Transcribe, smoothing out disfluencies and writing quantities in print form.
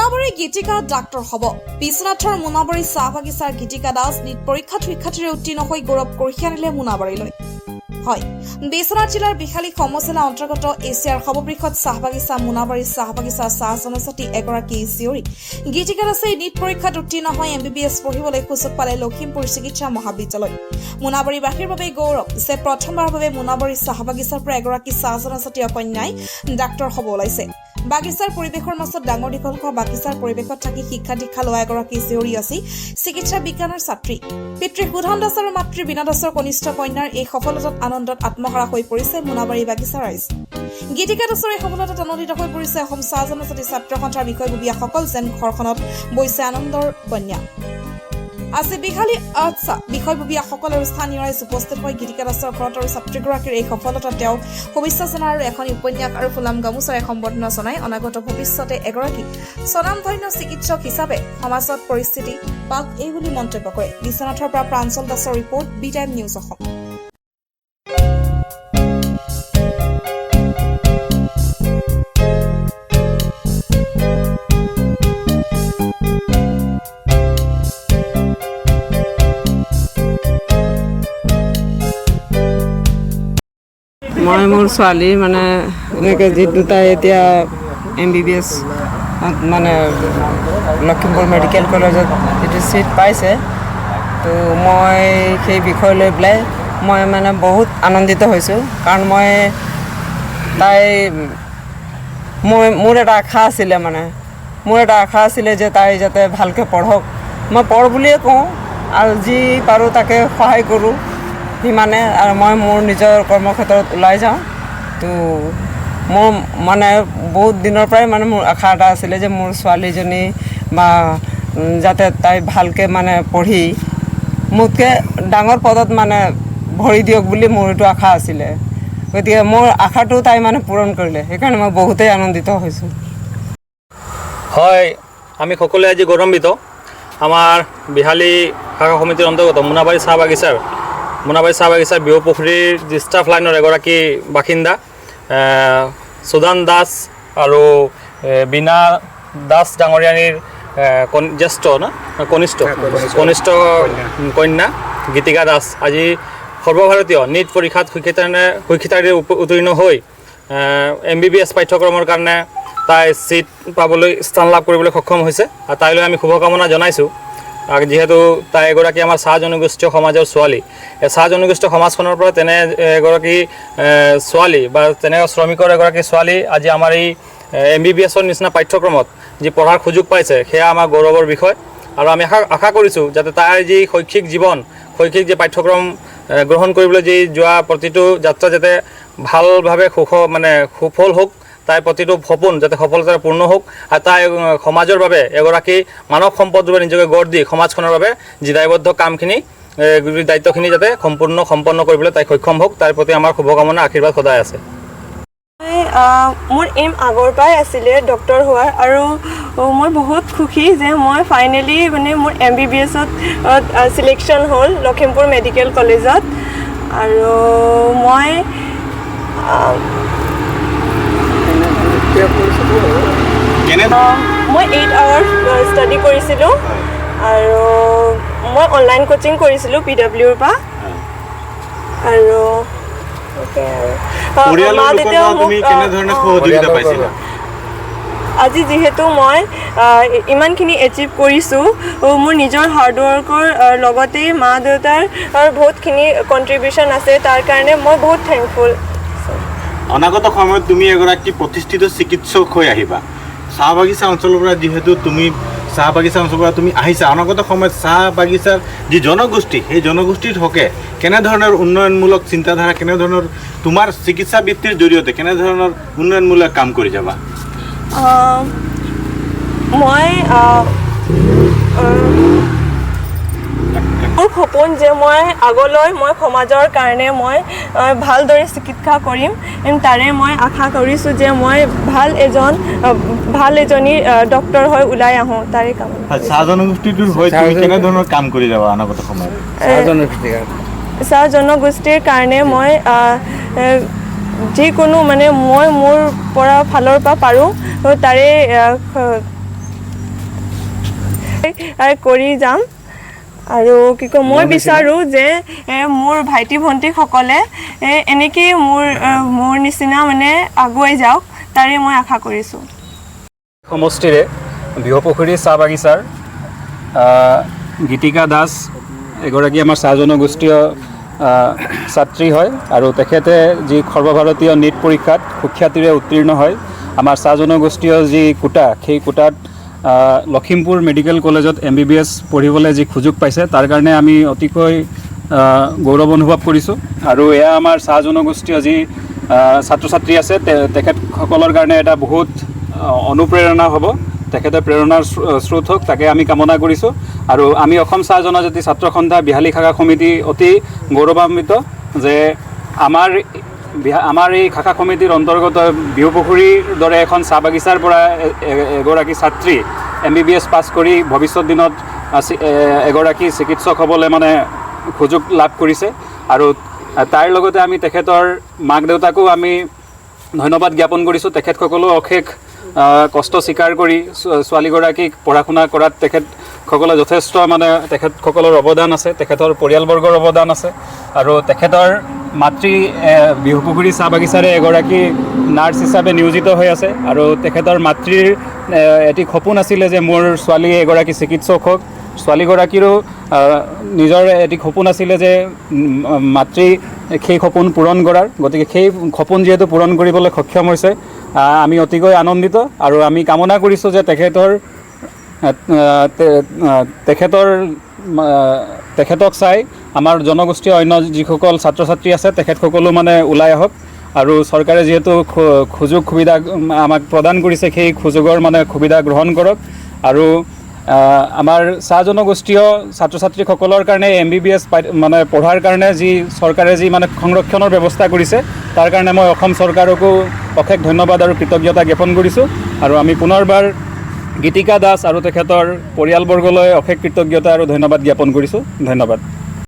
Monabari Gitika doctor হ'ব। বিশ্বনাথৰ মোনাবাৰী চাহ বাগিচাৰ গীতিকা দাস নিট পৰীক্ষাত শিক্ষাৰ্থীৰে উত্তীৰ্ণ হৈ গৌৰৱ কঢ়িয়াই আনিলে মোনাবাৰীলৈ। হয়, বিশ্বনাথ জিলাৰ বিশালী সমজিলা অন্তৰ্গত এছিয়াৰ সৰ্ববৃহৎ চাহ বাগিচা মোনাবাৰী চাহ বাগিচাৰ চাহ জনজাতি এগৰাকী জীয়ৰী গীতিকা দাসে নিট পৰীক্ষাত উত্তীৰ্ণ হৈ MBBS পঢ়িবলৈ সুযোগ পালে লখিমপুৰ চিকিৎসা মহাবিদ্যালয়। মোনাবাৰীবাসীৰ বাবে গৌৰৱ যে প্ৰথমবাৰৰ বাবে মোনাবাৰী চাহ বাগিচাৰ পৰা এগৰাকী চাহ জনজাতীয় কন্যাই ডাক্তৰ হ'ব ওলাইছে। বাগিচাৰ পৰিৱেশৰ মাজত ডাঙৰ দীঘল হোৱা বাগিচাৰ পৰিৱেশত থাকি শিক্ষা দীক্ষা লোৱা এগৰাকী জীয়ৰী আছিল চিকিৎসা বিজ্ঞানৰ ছাত্ৰী। পিতৃ সুধন দাস আৰু মাতৃ বীণা দাসৰ কনিষ্ঠ কন্যাৰ এই সফলতাত আনন্দত আত্মহাৰা হৈ পৰিছে মোনাবাৰী বাগিচাৰ ৰাইজ। গীতিকা দাসৰ এই সফলতাত আনন্দিত হৈ পৰিছে অসম চাহ জনজাতি ছাত্ৰ সন্থাৰ বিষয়ববীয়াসকল, যেন ঘৰখনত বৈছে আনন্দৰ কন্যা। আজি বিশালী বিষয়ববীয়াসকল আৰু স্থানীয় ৰাইজ উপস্থিত হৈ গীতিকা দাসৰ ঘৰত আৰু ছাত্ৰীগৰাকীৰ এই সফলতাত তেওঁ শুভেচ্ছা জনায় আৰু এখন উপন্যাস আৰু ফুলাম গামোচাৰে সম্বৰ্ধনা জনাই অনাগত ভৱিষ্যতে এগৰাকী স্বনামধন্য চিকিৎসক হিচাপে সমাজত পৰিস্থিতি পাওক এই বুলি মন্তব্য কৰে। বিশ্বনাথৰ পৰা প্ৰাঞ্চল দাসৰ report, B time news Assam. মই মোৰ ছোৱালী মানে এনেকৈ যি দুটা এতিয়া MBBS মানে লখিমপুৰ মেডিকেল কলেজত যিটো ছিট পাইছে, তো মই সেই বিষয় লৈ পেলাই মই মানে বহুত আনন্দিত হৈছোঁ। কাৰণ মই মোৰ এটা আশা আছিলে, যে তাই যাতে ভালকৈ পঢ়ক। মই পঢ় বুলিয়ে কওঁ আৰু যি পাৰোঁ তাকে সহায় কৰোঁ সিমানে। আৰু মই মোৰ নিজৰ কৰ্মক্ষেত্ৰত ওলাই যাওঁ। তো মোৰ মানে বহুত দিনৰ পৰাই মানে মোৰ আশা এটা আছিলে যে মোৰ ছোৱালীজনী বা যাতে তাই ভালকৈ মানে পঢ়ি মোতকৈ ডাঙৰ পদত মানে ভৰি দিয়ক বুলি মোৰ এইটো আশা আছিলে। গতিকে মোৰ আশাটো তাই মানে পূৰণ কৰিলে, সেইকাৰণে মই বহুতেই আনন্দিত হৈছোঁ। হয়, আমি সকলোৱে আজি গৌৰৱান্বিত। আমাৰ বিহালী শাখা সমিতিৰ অন্তৰ্গত মোনাবাৰী চাহ বাগিচাৰ বিহুপুখুৰীৰ যি ষ্টাফ লাইনৰ এগৰাকী বাসিন্দা সুদান দাস আৰু বীণা দাস ডাঙৰীয়ানীৰ কনিষ্ঠ কন্যা গীতিকা দাস আজি সৰ্বভাৰতীয় নিট পৰীক্ষাত সুখ্যাতিৰে উত্তীৰ্ণ হৈ MBBS পাঠ্যক্ৰমৰ কাৰণে তাই ছিট পাবলৈ স্থান লাভ কৰিবলৈ সক্ষম হৈছে। আৰু তাইলৈ আমি শুভকামনা জনাইছোঁ। যিহেতু তাই এগৰাকী আমাৰ চাহ জনগোষ্ঠীয় সমাজৰ ছোৱালী। এই চাহ জনগোষ্ঠীয় সমাজখনৰ পৰা তেনে এগৰাকী ছোৱালী বা তেনে শ্ৰমিকৰ এগৰাকী ছোৱালী আজি আমাৰ এই MBBSৰ নিচিনা পাঠ্যক্ৰমত যি পঢ়াৰ সুযোগ পাইছে, সেয়া আমাৰ গৌৰৱৰ বিষয়। আৰু আমি আশা কৰিছোঁ যাতে তাইৰ যি শৈক্ষিক যি পাঠ্যক্ৰম গ্ৰহণ কৰিবলৈ যি যোৱা প্ৰতিটো যাত্ৰা যাতে ভালভাৱে সুফল হওক, তাইৰ প্ৰতিটো সপোন যাতে সফলতাৰে পূৰ্ণ হওক। আৰু তাই সমাজৰ বাবে এগৰাকী মানৱ সম্পদ ৰূপে নিজকে গঢ় দি সমাজখনৰ বাবে যি দায়বদ্ধ কামখিনি দায়িত্বখিনি যাতে সম্পন্ন কৰিবলৈ তাই সক্ষম হওক, তাৰ প্ৰতি আমাৰ শুভকামনা আশীৰ্বাদ সদায় আছে। মোৰ এইম আগৰ পৰাই আছিলে ডক্টৰ হোৱাৰ, আৰু মই বহুত সুখী যে মই ফাইনেলি মানে মোৰ MBBSত চিলেকশ্যন হ'ল লখিমপুৰ মেডিকেল কলেজত। আৰু মই 8 hours ষ্টাডি কৰিছিলোঁ আৰু মই অনলাইন কোচিং কৰিছিলোঁ PWৰ পৰা। আৰু আজি যিহেতু মই ইমানখিনি এচিভ কৰিছোঁ, মোৰ নিজৰ হাৰ্ডৱৰ্কৰ লগতেই মা দেউতাৰ বহুতখিনি কণ্ট্ৰিবিউশ্যন আছে, তাৰ কাৰণে মই বহুত থেংকফুল। অনাগত সময়ত তুমি এগৰাকী প্ৰতিষ্ঠিত চিকিৎসক হৈ আহিবা। চাহ বাগিচা অঞ্চলৰ পৰা যিহেতু তুমি আহিছা, অনাগত সময়ত চাহ বাগিচাৰ যি জনগোষ্ঠী, সেই জনগোষ্ঠীৰ হকে কেনেধৰণৰ উন্নয়নমূলক চিন্তাধাৰা, কেনেধৰণৰ তোমাৰ চিকিৎসা বৃত্তিৰ জৰিয়তে কেনেধৰণৰ উন্নয়নমূলক কাম কৰি যাবা? মোৰ সপোন যে আগলৈ মই সমাজৰ কাৰণে মই ভালদৰে চিকিৎসা কৰিম। তাৰে মই আশা কৰিছোঁ যে মই ভাল এজনী ডক্টৰ হৈ ওলাই আহোঁ, তাৰে কাম। চাহ জনগোষ্ঠীটোৰ হৈ তুমি কেনেধৰণৰ কাম কৰি যাবা অনাগত সময়ত? চাহ জনগোষ্ঠীৰ কাৰণে মই যিকোনো মানে মই মোৰ ফালৰ পৰা পাৰোঁ তাৰে কৰি যাম আৰু কি কয় মই বিচাৰোঁ যে মোৰ ভাইটি ভণ্টিসকলে এনেকেই মোৰ নিচিনা মানে আগুৱাই যাওক তাৰে মই আশা কৰিছোঁ। সমষ্টিৰে বিহুপুখুৰী চাহ বাগিচাৰ গীতিকা দাস এগৰাকী আমাৰ চাহ জনগোষ্ঠীয় ছাত্ৰী হয় আৰু তেখেতে যি সৰ্বভাৰতীয় নীট পৰীক্ষাত সুখ্যাতিৰে উত্তীৰ্ণ হয় আমাৰ চাহ জনগোষ্ঠীয় যি কোটা সেই কোটাত লখিমপুৰ মেডিকেল কলেজত MBBS পঢ়িবলৈ যি সুযোগ পাইছে তাৰ কাৰণে আমি অতিকৈ গৌৰৱ অনুভৱ কৰিছোঁ আৰু এয়া আমাৰ চাহ জনগোষ্ঠীয় যি ছাত্ৰ ছাত্ৰী আছে তেখেতসকলৰ কাৰণে এটা বহুত অনুপ্ৰেৰণা হ'ব, তেখেতে প্ৰেৰণাৰ স্ৰোত হওক তাকে আমি কামনা কৰিছোঁ আৰু আমি অসম চাহ জনজাতি ছাত্ৰ সন্থা বিহালী শাখা সমিতি অতি গৌৰৱান্বিত যে আমাৰ এই শাখা সমিতিৰ অন্তৰ্গত বিহুপুখুৰীৰ দৰে এখন চাহ বাগিচাৰ পৰা এগৰাকী ছাত্ৰী MBBS পাছ কৰি ভৱিষ্যত দিনত এগৰাকী চিকিৎসক হ'বলৈ মানে সুযোগ লাভ কৰিছে আৰু তাৰ লগতে আমি তেখেতৰ মাক দেউতাকো আমি ধন্যবাদ জ্ঞাপন কৰিছোঁ। তেখেতসকলেও অশেষ কষ্ট স্বীকাৰ কৰি ছোৱালীগৰাকীক পঢ়া শুনা কৰাত তেখেতসকলে যথেষ্ট মানে তেখেতসকলৰ অৱদান আছে, তেখেতৰ পৰিয়ালবৰ্গৰ অৱদান আছে আৰু তেখেতৰ মাতৃ বিহুপুখুৰী চাহ বাগিচাৰে এগৰাকী নাৰ্ছ হিচাপে নিয়োজিত হৈ আছে আৰু তেখেতৰ মাতৃৰ এটি সপোন আছিলে যে মোৰ ছোৱালী এগৰাকী চিকিৎসক হওক। ছোৱালীগৰাকীৰো নিজৰ এটি সপোন আছিলে যে মাতৃ সেই সপোন পূৰণ কৰাৰ, গতিকে সেই সপোন যিহেতু পূৰণ কৰিবলৈ সক্ষম হৈছে আমি অতিকৈ আনন্দিত আৰু আমি কামনা কৰিছোঁ যে তেখেতক চাই আমাৰ জনগোষ্ঠীয় অন্য যিসকল ছাত্ৰ ছাত্ৰী আছে তেখেতসকলো মানে ওলাই আহক আৰু চৰকাৰে যিহেতু সুযোগ সুবিধা আমাক প্ৰদান কৰিছে সেই সুযোগৰ মানে সুবিধা গ্ৰহণ কৰক আৰু আমাৰ চাহ জনগোষ্ঠীয় ছাত্ৰ ছাত্ৰীসকলৰ কাৰণে MBBS মানে পঢ়াৰ কাৰণে যি চৰকাৰে যি মানে সংৰক্ষণৰ ব্যৱস্থা কৰিছে তাৰ কাৰণে মই অসম চৰকাৰকো অশেষ ধন্যবাদ আৰু কৃতজ্ঞতা জ্ঞাপন কৰিছোঁ আৰু আমি পুনৰবাৰ গীতিকা দাস আৰু তেখেতৰ পৰিয়ালবৰ্গলৈ অশেষ কৃতজ্ঞতা আৰু ধন্যবাদ জ্ঞাপন কৰিছোঁ। ধন্যবাদ।